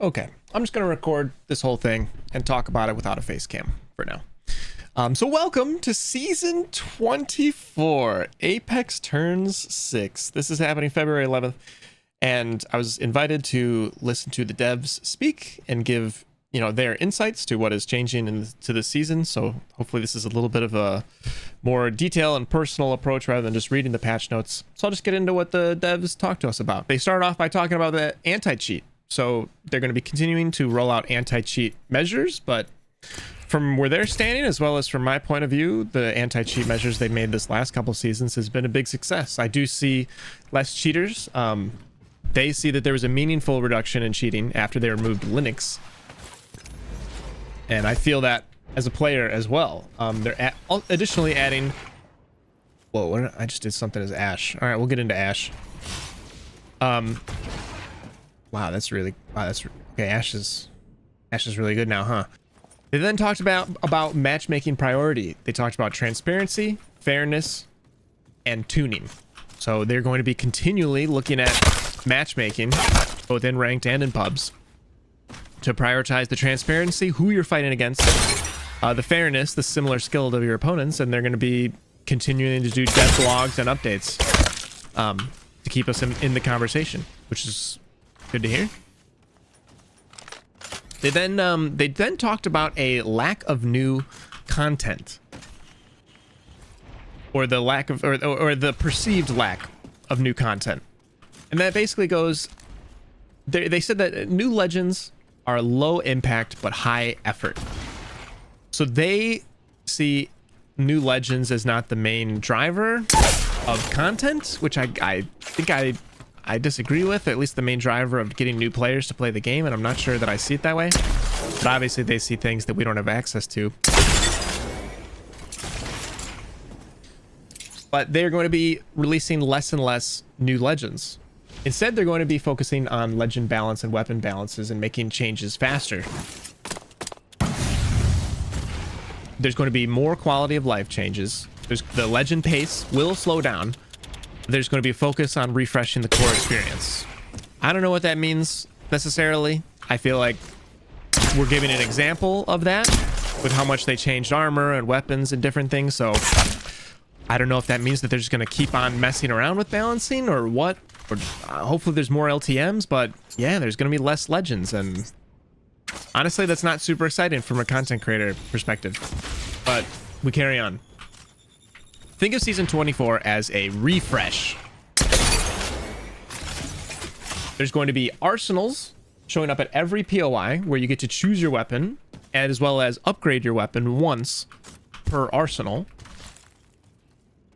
Okay, I'm just going to record this whole thing and talk about it without a face cam for now. So welcome to season 24. Apex turns 6. This is happening February 11th, and I was invited to listen to the devs speak and give, their insights to what is changing to this season. So hopefully this is a little bit of a more detailed and personal approach rather than just reading the patch notes. So I'll just get into what the devs talked to us about. They started off by talking about the anti-cheat. So they're going to be continuing to roll out anti-cheat measures, but from where they're standing, as well as from my point of view, the anti-cheat measures they made this last couple seasons has been a big success. I do see less cheaters. They see that there was a meaningful reduction in cheating after they removed Linux. And I feel that as a player as well. They're additionally adding... Whoa, I just did something as Ash. All right, we'll get into Ash. Wow, that's okay. Ash is really good now, huh? They then talked about matchmaking priority. They talked about transparency, fairness, and tuning. So they're going to be continually looking at matchmaking, both in ranked and in pubs, to prioritize the transparency, who you're fighting against, the fairness, the similar skill of your opponents, and they're going to be continuing to do dev logs and updates to keep us in the conversation, which is good to hear. They then talked about a lack of new content, or the lack of, or the perceived lack of new content, and that basically goes. They said that new legends are low impact but high effort. So they see new legends as not the main driver of content, which I think I disagree with. At least the main driver of getting new players to play the game, and I'm not sure that I see it that way. But obviously they see things that we don't have access to. But they're going to be releasing less and less new legends. Instead, they're going to be focusing on legend balance and weapon balances and making changes faster. There's going to be more quality of life changes. The legend pace will slow down. There's going to be a focus on refreshing the core experience. I don't know what that means necessarily. I feel like we're giving an example of that with how much they changed armor and weapons and different things. So I don't know if that means that they're just going to keep on messing around with balancing or what. Or hopefully there's more LTMs, but yeah, there's going to be less legends. And honestly, that's not super exciting from a content creator perspective. But we carry on. Think of season 24 as a refresh. There's going to be arsenals showing up at every POI where you get to choose your weapon, as well as upgrade your weapon once per arsenal,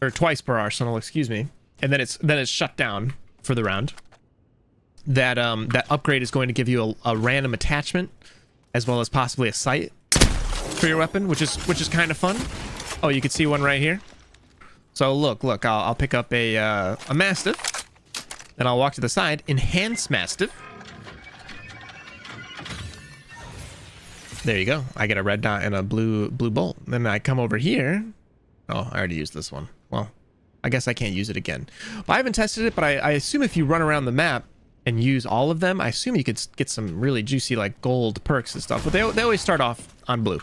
or twice per arsenal, excuse me, and then it's shut down for the round. That upgrade is going to give you a random attachment, as well as possibly a sight for your weapon, which is kind of fun. Oh, you can see one right here. So look, I'll pick up a Mastiff, and I'll walk to the side, enhance Mastiff. There you go. I get a red dot and a blue bolt. Then I come over here. Oh, I already used this one. Well, I guess I can't use it again. Well, I haven't tested it, but I assume if you run around the map and use all of them, I assume you could get some really juicy like gold perks and stuff. But they always start off on blue.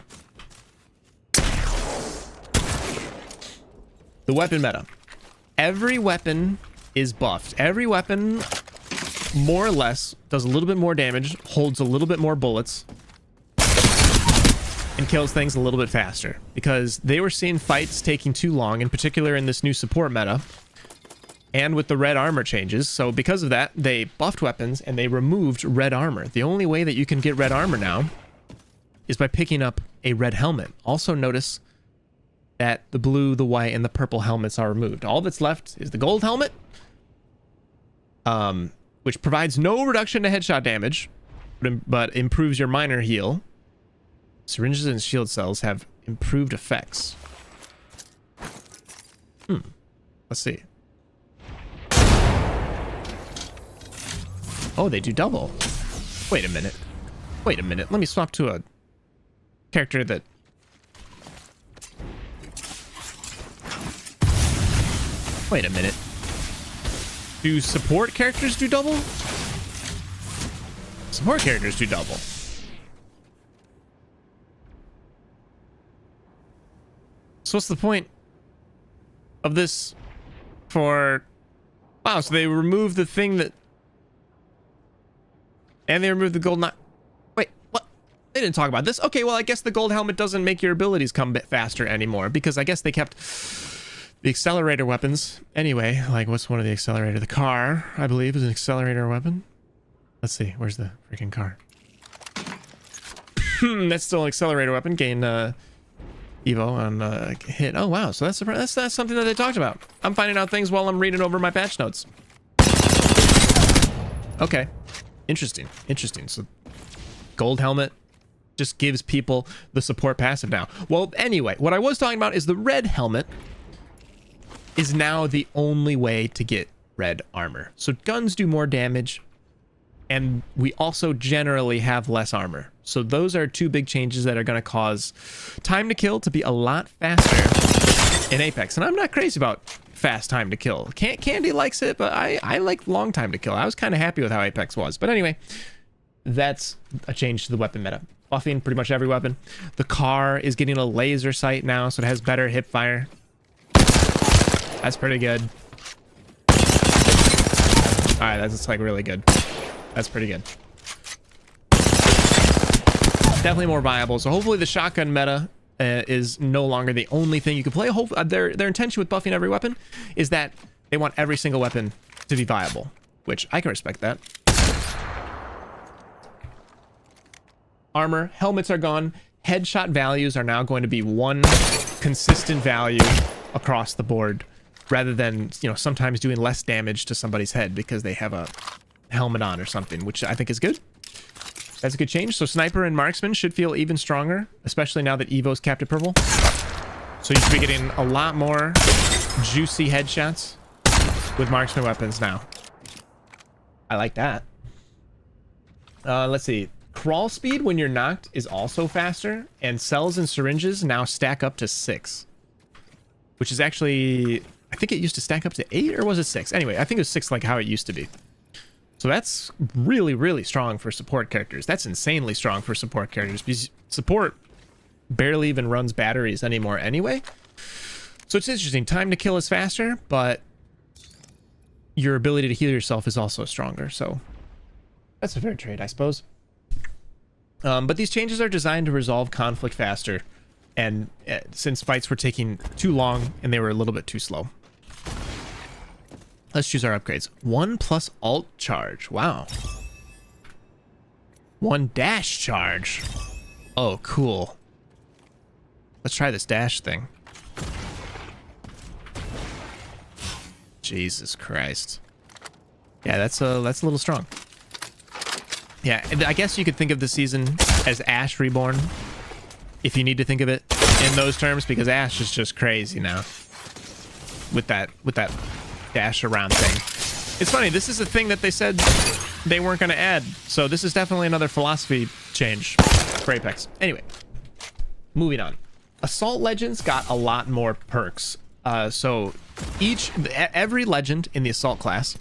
The weapon meta. Every weapon is buffed. Every weapon, more or less, does a little bit more damage, holds a little bit more bullets, and kills things a little bit faster. Because they were seeing fights taking too long, in particular in this new support meta, and with the red armor changes. So because of that, they buffed weapons and they removed red armor. The only way that you can get red armor now is by picking up a red helmet. Also notice that the blue, the white, and the purple helmets are removed. All that's left is the gold helmet, which provides no reduction to headshot damage, but improves your minor heal. Syringes and shield cells have improved effects. Let's see. Oh, they do double. Wait a minute. Let me swap to a character that... Wait a minute. Do support characters do double? Support characters do double. So what's the point of this for... Wow, so they removed the thing that... And they removed the gold knot. Wait, what? They didn't talk about this. Okay, well, I guess the gold helmet doesn't make your abilities come a bit faster anymore, because I guess they kept the accelerator weapons. Anyway, like, what's one of the accelerator? The car, I believe, is an accelerator weapon. Let's see, where's the freaking car? That's still an accelerator weapon. Gain Evo on hit. Oh, wow, so that's something that they talked about. I'm finding out things while I'm reading over my patch notes. Okay. Interesting. So gold helmet just gives people the support passive now. Well, anyway, what I was talking about is the red helmet is now the only way to get red armor. So guns do more damage, and we also generally have less armor. So those are two big changes that are going to cause time to kill to be a lot faster in Apex. And I'm not crazy about fast time to kill. Candy likes it, but I like long time to kill. I was kind of happy with how Apex was. But anyway, that's a change to the weapon meta. Buffing pretty much every weapon. The car is getting a laser sight now, so it has better hip fire. That's pretty good. All right, that's like really good. That's pretty good. Definitely more viable. So hopefully the shotgun meta is no longer the only thing you can play. Their intention with buffing every weapon is that they want every single weapon to be viable, which I can respect that. Armor, helmets are gone. Headshot values are now going to be one consistent value across the board, rather than, you know, sometimes doing less damage to somebody's head because they have a helmet on or something, which I think is good. That's a good change. So sniper and marksman should feel even stronger, especially now that Evo's capped at purple. So you should be getting a lot more juicy headshots with marksman weapons now. I like that. Let's see. Crawl speed when you're knocked is also faster, and cells and syringes now stack up to 6. Which is actually... I think it used to stack up to 8, or was it 6? Anyway, I think it was 6 like how it used to be. So that's really, really strong for support characters. That's insanely strong for support characters, because support barely even runs batteries anymore anyway. So it's interesting. Time to kill is faster, but your ability to heal yourself is also stronger. So that's a fair trade, I suppose. But these changes are designed to resolve conflict faster, and since fights were taking too long and they were a little bit too slow. Let's choose our upgrades. 1 plus alt charge. Wow. 1 dash charge. Oh, cool. Let's try this dash thing. Jesus Christ. Yeah, that's a little strong. Yeah, I guess you could think of the season as Ash Reborn, if you need to think of it in those terms, because Ash is just crazy now with that dash around thing. It's funny, this is a thing that they said they weren't going to add, so this is definitely another philosophy change for Apex. Anyway, moving on. Assault Legends got a lot more perks. So every legend in the Assault class,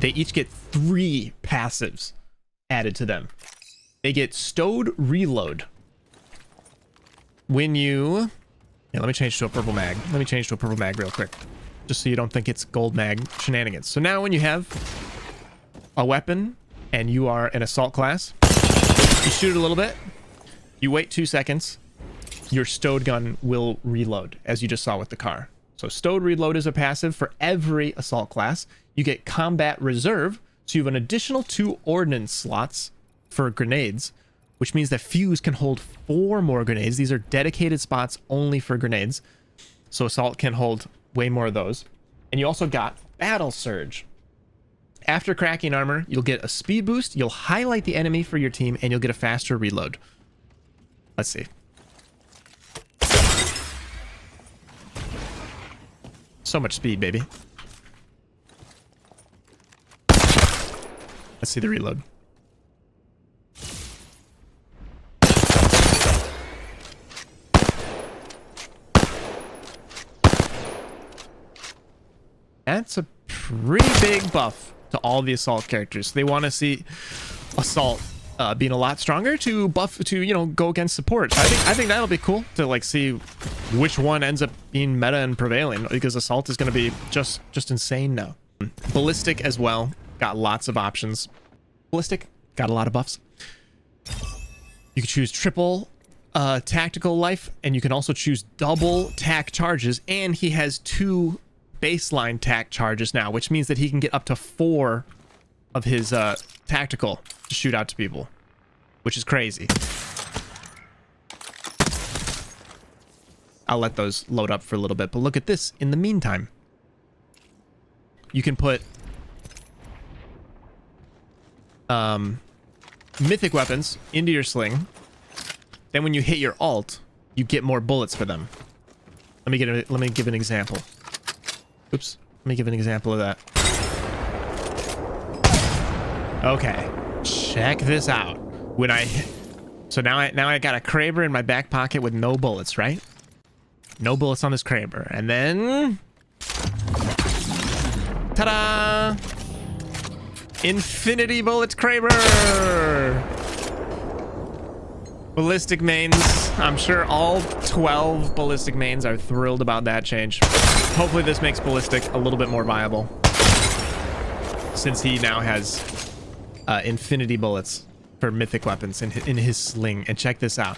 they each get 3 passives added to them. They get Stowed Reload. When you... Yeah, let me change to a purple mag. Let me change to a purple mag real quick, just so you don't think it's gold mag shenanigans. So now when you have a weapon and you are an assault class, you shoot it a little bit, you wait 2 seconds, your stowed gun will reload, as you just saw with the car. So Stowed Reload is a passive for every assault class. You get Combat Reserve, so you have an additional 2 ordnance slots for grenades, which means that Fuse can hold 4 more grenades. These are dedicated spots only for grenades, so Assault can hold way more of those. And you also got Battle Surge. After cracking armor, you'll get a speed boost, you'll highlight the enemy for your team, and you'll get a faster reload. Let's see. So much speed, baby. Let's see the reload. That's a pretty big buff to all the assault characters. They want to see assault being a lot stronger to buff, to, you know, go against support. I think that'll be cool to like see which one ends up being meta and prevailing, because assault is going to be just insane now. Ballistic as well, got lots of options. Ballistic got a lot of buffs. You can choose triple tactical life, and you can also choose double tac charges, and he has 2 baseline tac charges now, which means that he can get up to 4 of his tactical to shoot out to people, which is crazy. I'll let those load up for a little bit, but look at this. In the meantime, you can put mythic weapons into your sling. Then when you hit your alt, you get more bullets for them. Let me give an example. Oops. Let me give an example of that. Okay. Check this out. When I so now I got a Kraber in my back pocket with no bullets, right? No bullets on this Kraber. And then ta-da! Infinity bullets Kraber! Ballistic mains. I'm sure all 12 ballistic mains are thrilled about that change. Hopefully this makes ballistic a little bit more viable, since he now has infinity bullets for mythic weapons in his sling. And check this out.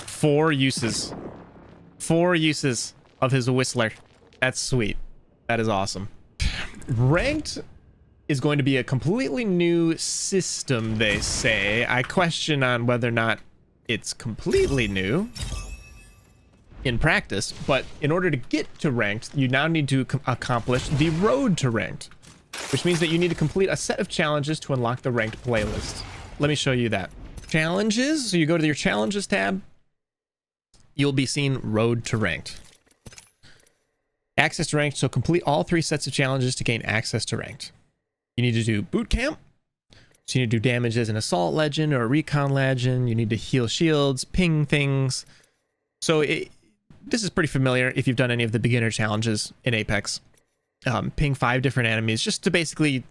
Four uses of his whistler. That's sweet. That is awesome. Ranked is going to be a completely new system, they say. I question on whether or not it's completely new in practice, but in order to get to ranked, you now need to accomplish the road to ranked, which means that you need to complete a set of challenges to unlock the ranked playlist. Let me show you that. Challenges. So you go to your challenges tab. You'll be seeing road to ranked. Access to ranked. So complete all 3 sets of challenges to gain access to ranked. You need to do boot camp. So you need to do damage as an assault legend or a recon legend. You need to heal shields, ping things. So this is pretty familiar if you've done any of the beginner challenges in Apex. Ping 5 different enemies, just to basically,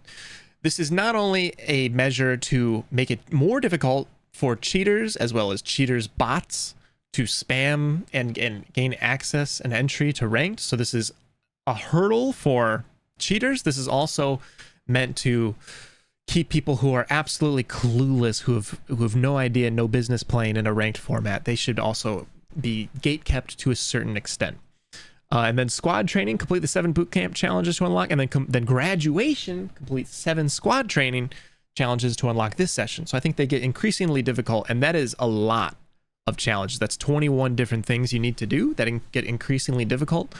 this is not only a measure to make it more difficult for cheaters as well as cheaters bots to spam and gain access and entry to ranked. So this is a hurdle for cheaters. This is also meant to keep people who are absolutely clueless, who have no idea, no business playing in a ranked format. They should also be gate kept to a certain extent. And then squad training, complete the 7 boot camp challenges to unlock, and then graduation, complete 7 squad training challenges to unlock this session. So I think they get increasingly difficult, and that is a lot of challenges. That's 21 different things you need to do that get increasingly difficult.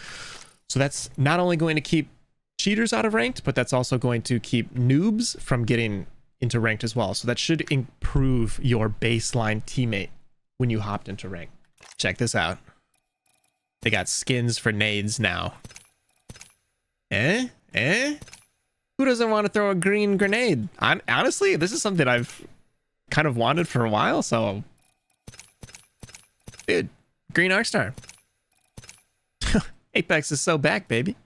So that's not only going to keep cheaters out of ranked, but that's also going to keep noobs from getting into ranked as well. So that should improve your baseline teammate when you hopped into ranked. Check this out. They got skins for nades now. Eh? Who doesn't want to throw a green grenade? Honestly, this is something I've kind of wanted for a while, so... Dude, green arc star. Apex is so back, baby.